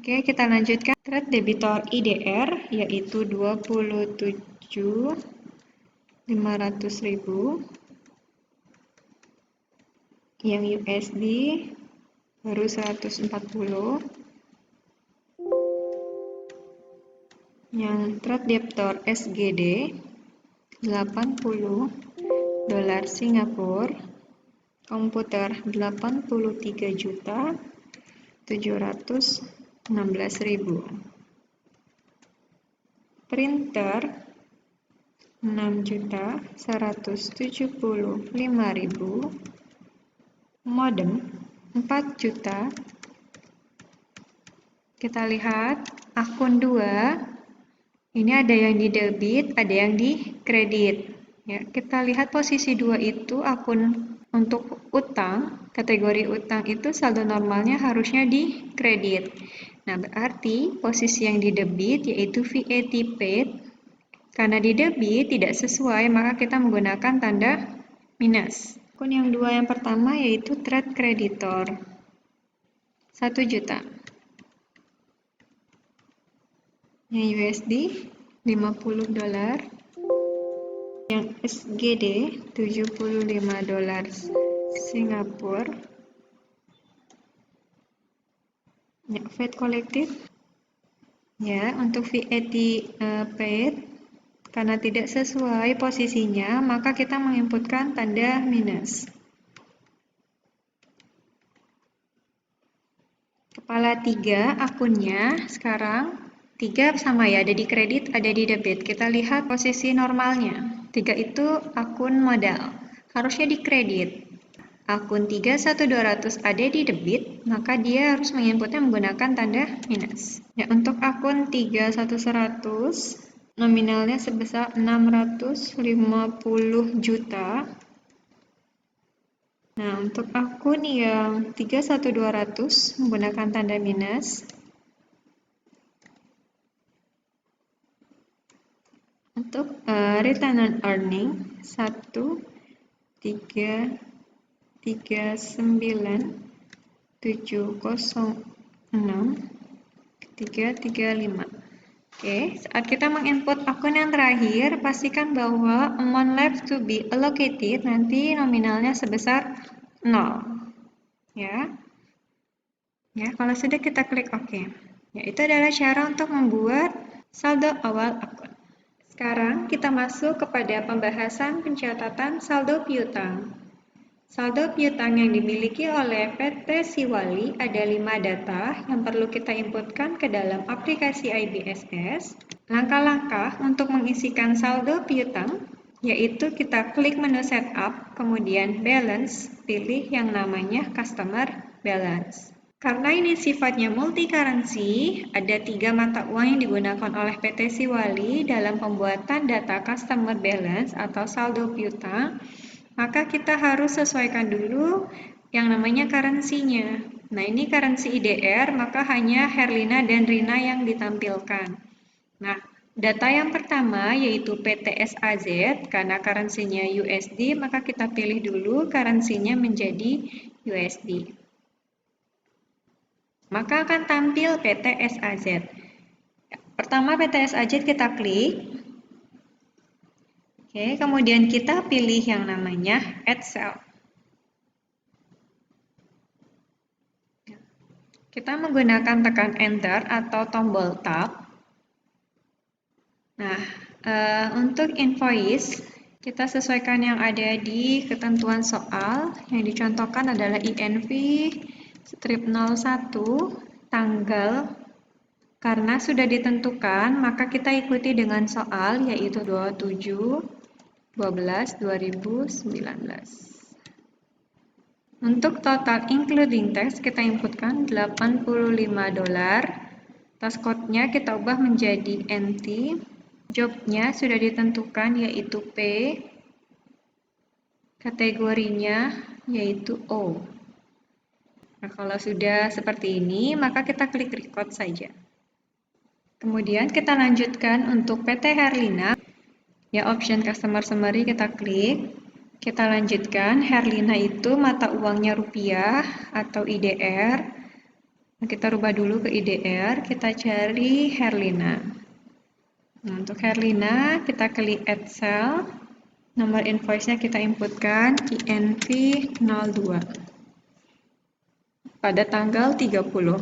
Oke, kita lanjutkan trade debitor IDR yaitu 27.500.000. Yang USD baru 140. Yang trade debtor SGD 80 dolar Singapura. Komputer 83.716.000. Printer 6.175.000. Modem 4 juta. Kita lihat akun 2. Ini ada yang di debit, ada yang di kredit. Ya, kita lihat posisi 2 itu akun untuk utang, kategori utang itu saldo normalnya harusnya di kredit. Nah, berarti posisi yang di debit yaitu VAT paid. Karena di debit tidak sesuai, maka kita menggunakan tanda minus. Akun yang 2 yang pertama yaitu trade creditor 1 juta. Yang USD 50 dolar. Yang SGD 75 dolar Singapura. Ya, VAT kolektif. Ya, untuk VAT paid karena tidak sesuai posisinya, maka kita menginputkan tanda minus. Kepala 3 akunnya sekarang 3 sama ya, ada di kredit, ada di debit. Kita lihat posisi normalnya. 3 itu akun modal, harusnya di kredit. Akun 31200 ada di debit, maka dia harus menginputnya menggunakan tanda minus. Ya, untuk akun 31100 nominalnya sebesar 650 juta. Nah, untuk akun yang 31200 menggunakan tanda minus. Untuk return on earning 1,33906,335. Oke, saat kita menginput akun yang terakhir, pastikan bahwa amount left to be allocated nanti nominalnya sebesar 0. Ya. Ya, kalau sudah kita klik OK. Ya, itu adalah cara untuk membuat saldo awal akun. Sekarang kita masuk kepada pembahasan pencatatan saldo piutang. Saldo piutang yang dimiliki oleh PT Siwali ada 5 data yang perlu kita inputkan ke dalam aplikasi IBSS. Langkah-langkah untuk mengisikan saldo piutang yaitu kita klik menu setup, kemudian balance, pilih yang namanya customer balance. Karena ini sifatnya multi currency, ada 3 mata uang yang digunakan oleh PT Siwali dalam pembuatan data customer balance atau saldo piutang. Maka kita harus sesuaikan dulu yang namanya currency-nya. Nah, ini currency IDR, maka hanya Herlina dan Rina yang ditampilkan. Nah, data yang pertama yaitu PTSAZ, karena currency-nya USD, maka kita pilih dulu currency-nya menjadi USD. Maka akan tampil PTSAZ. Pertama PTSAZ kita klik. Oke, kemudian kita pilih yang namanya Add Cell. Kita menggunakan tekan Enter atau tombol Tab. Nah, untuk invoice, kita sesuaikan yang ada di ketentuan soal. Yang dicontohkan adalah INV strip 01, tanggal. Karena sudah ditentukan, maka kita ikuti dengan soal, yaitu 27/12/2019. Untuk total including tax kita inputkan 85 dolar. Task code-nya kita ubah menjadi NT. Job-nya sudah ditentukan yaitu P. Kategorinya yaitu O. Nah, kalau sudah seperti ini, maka kita klik record saja. Kemudian kita lanjutkan untuk PT Herlina. Ya, option customer summary kita klik. Kita lanjutkan, Herlina itu mata uangnya rupiah atau IDR. Nah, kita rubah dulu ke IDR, kita cari Herlina. Nah, untuk Herlina, kita klik add cell. Nomor invoice-nya kita inputkan INV02 pada tanggal 30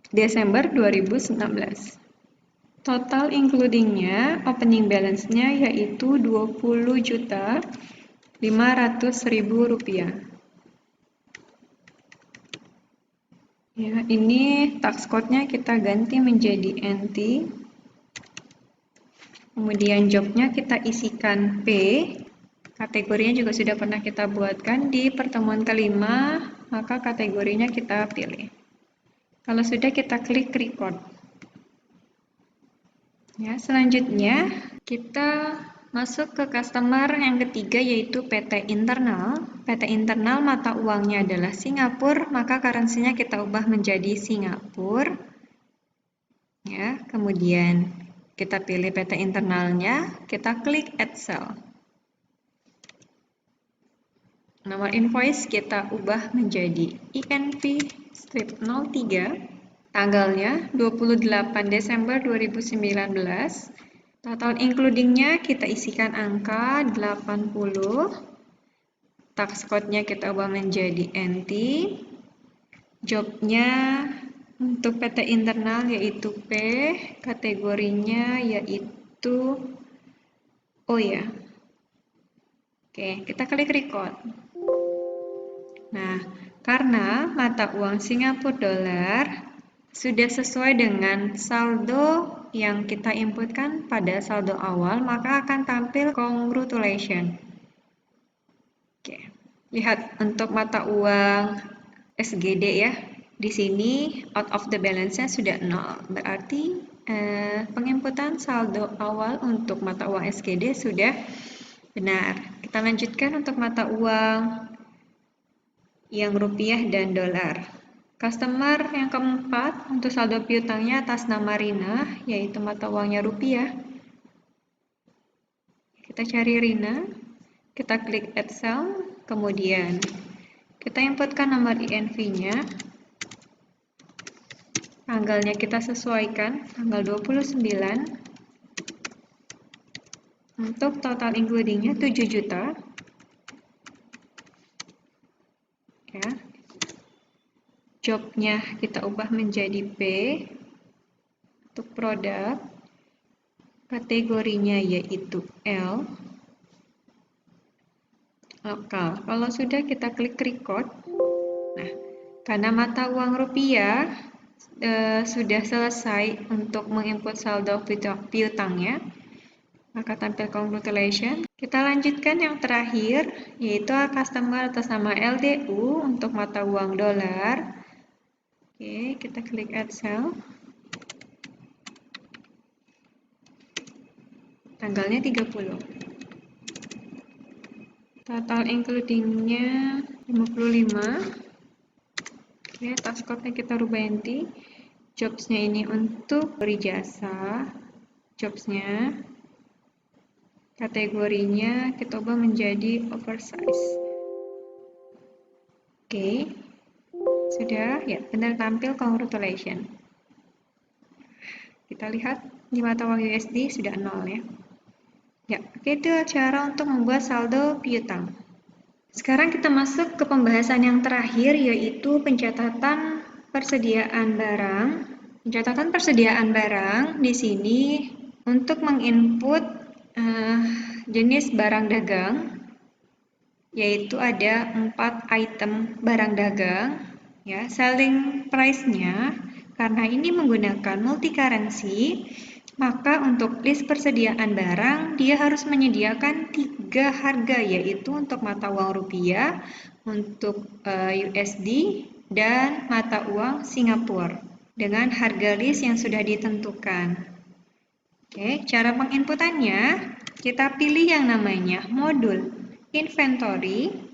Desember 2019. Total including-nya, opening balance-nya yaitu Rp20.500.000. Ya, ini tax code-nya kita ganti menjadi NT. Kemudian job-nya kita isikan P. Kategorinya juga sudah pernah kita buatkan di pertemuan kelima, maka kategorinya kita pilih. Kalau sudah, kita klik record. Ya, selanjutnya kita masuk ke customer yang ketiga yaitu PT Internal. PT Internal mata uangnya adalah Singapura, maka currency-nya kita ubah menjadi Singapura. Ya, kemudian kita pilih PT internalnya, kita klik add cell. Nomor invoice kita ubah menjadi INV strip 03. Tanggalnya 28 Desember 2019. Total including-nya kita isikan angka 80. Tax code-nya kita ubah menjadi NT. Job-nya untuk PT internal yaitu P, kategorinya yaitu O ya. Oke, kita klik record. Nah, karena mata uang Singapura dolar sudah sesuai dengan saldo yang kita inputkan pada saldo awal, maka akan tampil congratulations. Oke, lihat untuk mata uang SGD ya. Di sini out of the balance-nya sudah 0. Berarti penginputan saldo awal untuk mata uang SGD sudah benar. Kita lanjutkan untuk mata uang yang rupiah dan dolar. Customer yang keempat untuk saldo piutangnya atas nama Rina, yaitu mata uangnya rupiah. Kita cari Rina, kita klik add cell, kemudian kita inputkan nomor INV-nya. Tanggalnya kita sesuaikan, tanggal 29. Untuk total including-nya 7 juta. Ya. Job-nya kita ubah menjadi P. Untuk produk, kategorinya yaitu L. Lokal. Kalau sudah, kita klik record. Nah, karena mata uang rupiah sudah selesai untuk menginput saldo piutangnya, maka tampil congratulations. Kita lanjutkan yang terakhir, yaitu customer atas nama LDU untuk mata uang dolar. Oke, kita klik add cell. Tanggalnya 30. Total including-nya 55. Oke, task code-nya kita rubah nanti. Jobs-nya ini untuk beri jasa. Jobs-nya, kategorinya kita ubah menjadi oversize. Oke, sudah ya, benar tampil congratulations. Kita lihat di mata uang USD sudah 0 ya. Ya, oke, itu cara untuk membuat saldo piutang. Sekarang kita masuk ke pembahasan yang terakhir, yaitu pencatatan persediaan barang. Pencatatan persediaan barang di sini untuk menginput jenis barang dagang, yaitu ada 4 item barang dagang. Ya, selling price-nya, karena ini menggunakan multi currency, maka untuk list persediaan barang, dia harus menyediakan 3 harga, yaitu untuk mata uang rupiah, untuk USD, dan mata uang Singapura, dengan harga list yang sudah ditentukan. Oke, cara penginputannya, kita pilih yang namanya modul inventory,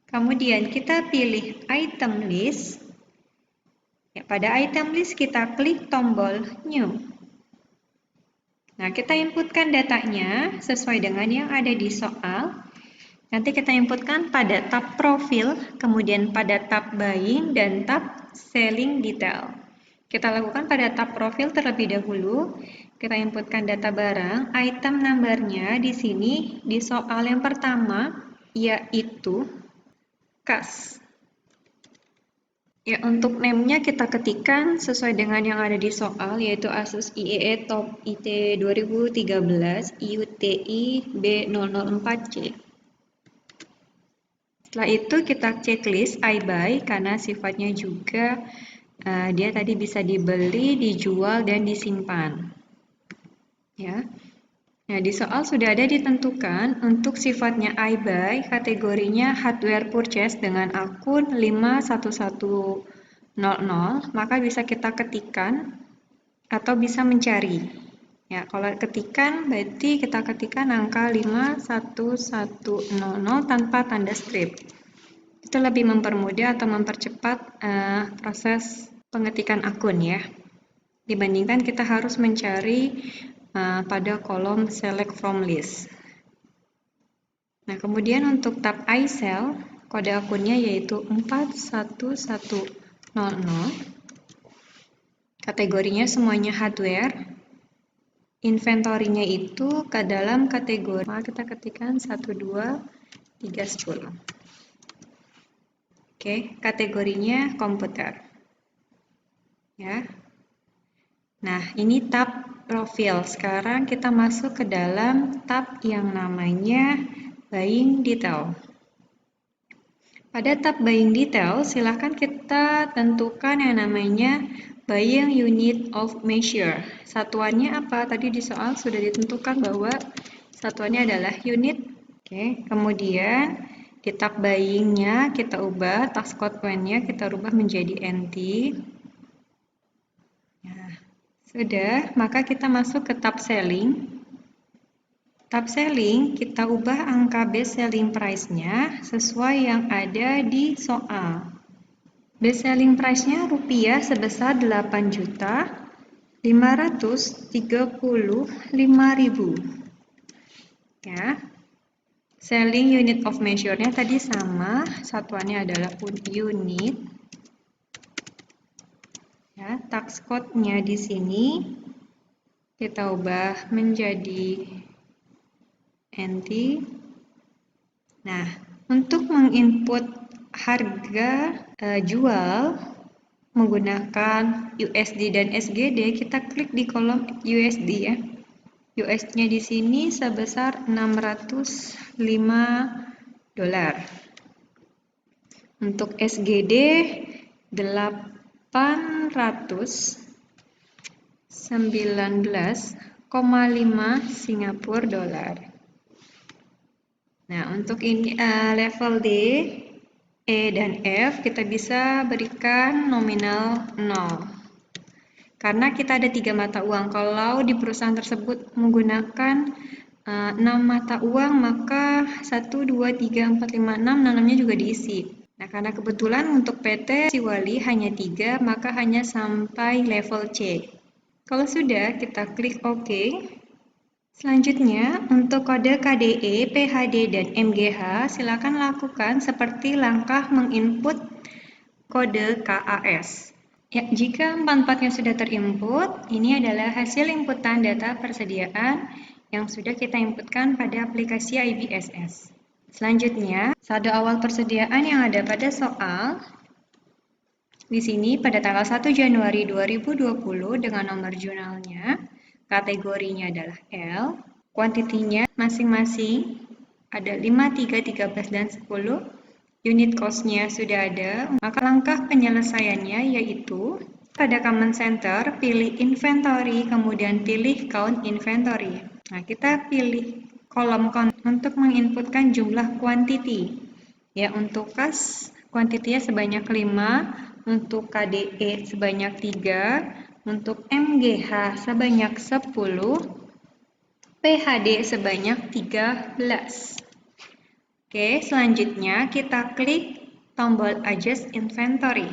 kemudian kita pilih item list. Ya, pada item list kita klik tombol new. Nah, kita inputkan datanya sesuai dengan yang ada di soal. Nanti kita inputkan pada tab profil, kemudian pada tab buying, dan tab selling detail. Kita lakukan pada tab profil terlebih dahulu. Kita inputkan data barang, item numbernya di sini di soal yang pertama, yaitu kas. Ya, untuk name-nya kita ketikkan sesuai dengan yang ada di soal, yaitu Asus IEE Top IT 2013 IUTI B004C. Setelah itu kita checklist iBuy karena sifatnya juga dia tadi bisa dibeli, dijual, dan disimpan. Ya. Nah, di soal sudah ada ditentukan untuk sifatnya iBuy, kategorinya hardware purchase dengan akun 51100, maka bisa kita ketikkan atau bisa mencari. Ya, kalau ketikan berarti kita ketikkan angka 51100 tanpa tanda strip. Itu lebih mempermudah atau mempercepat proses pengetikan akun ya. Dibandingkan kita harus mencari pada kolom select from list. Nah, kemudian untuk tab iSell, kode akunnya yaitu 41100. Kategorinya semuanya hardware. Inventorinya itu ke dalam kategori, maka kita ketikkan 12310. Oke, kategorinya komputer. Ya. Nah, ini tab profil. Sekarang kita masuk ke dalam tab yang namanya buying detail. Pada tab buying detail, silakan kita tentukan yang namanya buying unit of measure. Satuannya apa? Tadi di soal sudah ditentukan bahwa satuannya adalah unit. Oke, kemudian di tab buying-nya kita ubah, task code point-nya kita ubah menjadi NT. Nah, sudah, maka kita masuk ke tab selling. Tab selling, kita ubah angka base selling price-nya sesuai yang ada di soal. Base selling price-nya rupiah sebesar 8.535.000. Ya. Selling unit of measure-nya tadi sama, satuannya adalah unit. Ya, tax code-nya di sini kita ubah menjadi NT. Nah, untuk menginput harga jual menggunakan USD dan SGD, kita klik di kolom USD ya. USD-nya di sini sebesar $605. Untuk SGD 819,5 Singapura dolar. Nah, untuk ini level D, E dan F kita bisa berikan nominal 0. Karena kita ada 3 mata uang, kalau di perusahaan tersebut menggunakan 6 mata uang, maka 1, 2, 3, 4, 5, 6 nanamnya juga diisi. Nah, karena kebetulan untuk PT Siwali hanya 3, maka hanya sampai level C. Kalau sudah, kita klik OK. Selanjutnya, untuk kode KDE, PHD, dan MGH, silakan lakukan seperti langkah menginput kode KAS. Ya, jika empat-empatnya sudah terinput, ini adalah hasil inputan data persediaan yang sudah kita inputkan pada aplikasi IBSS. Selanjutnya, saldo awal persediaan yang ada pada soal. Di sini pada tanggal 1 Januari 2020 dengan nomor jurnalnya, kategorinya adalah L, kuantitinya masing-masing ada 5, 3, 13, dan 10. Unit cost-nya sudah ada, maka langkah penyelesaiannya yaitu pada Command Center, pilih Inventory, kemudian pilih Count Inventory. Nah, kita pilih kolom count untuk menginputkan jumlah quantity. Ya, untuk kas, kuantitinya sebanyak 5, untuk KDE sebanyak 3, untuk MGH sebanyak 10, PHD sebanyak 13. Oke, selanjutnya kita klik tombol Adjust Inventory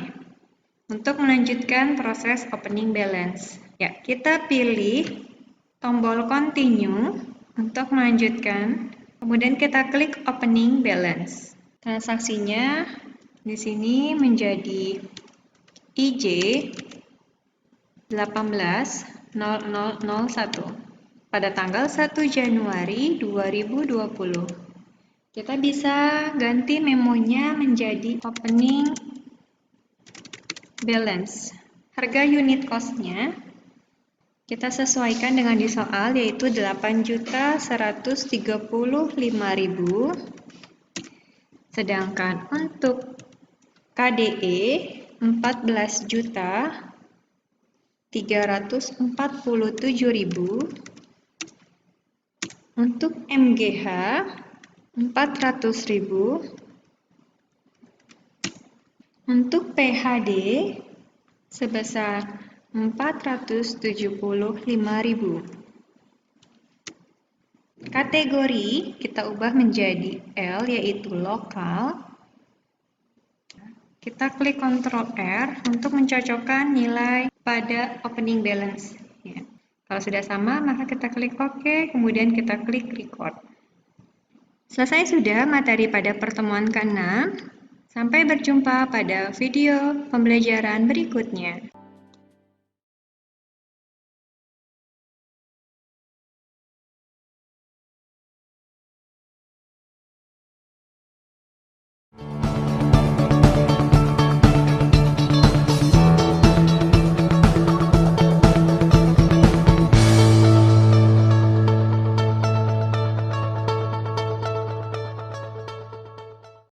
untuk melanjutkan proses opening balance. Ya, kita pilih tombol Continue untuk melanjutkan Kemudian kita klik opening balance. Transaksinya di sini menjadi IJ 18.0001 pada tanggal 1 Januari 2020. Kita bisa ganti memonya menjadi opening balance. Harga unit cost-nya kita sesuaikan dengan di soal, yaitu 8.135.000. Sedangkan untuk KDE 14.347.000. Untuk MGH 400.000. Untuk PHD sebesar 475.000. Kategori kita ubah menjadi L, yaitu lokal. Kita klik Ctrl R untuk mencocokkan nilai pada opening balance. Ya. Kalau sudah sama, maka kita klik OK, kemudian kita klik record. Selesai sudah materi pada pertemuan ke-6. Sampai berjumpa pada video pembelajaran berikutnya.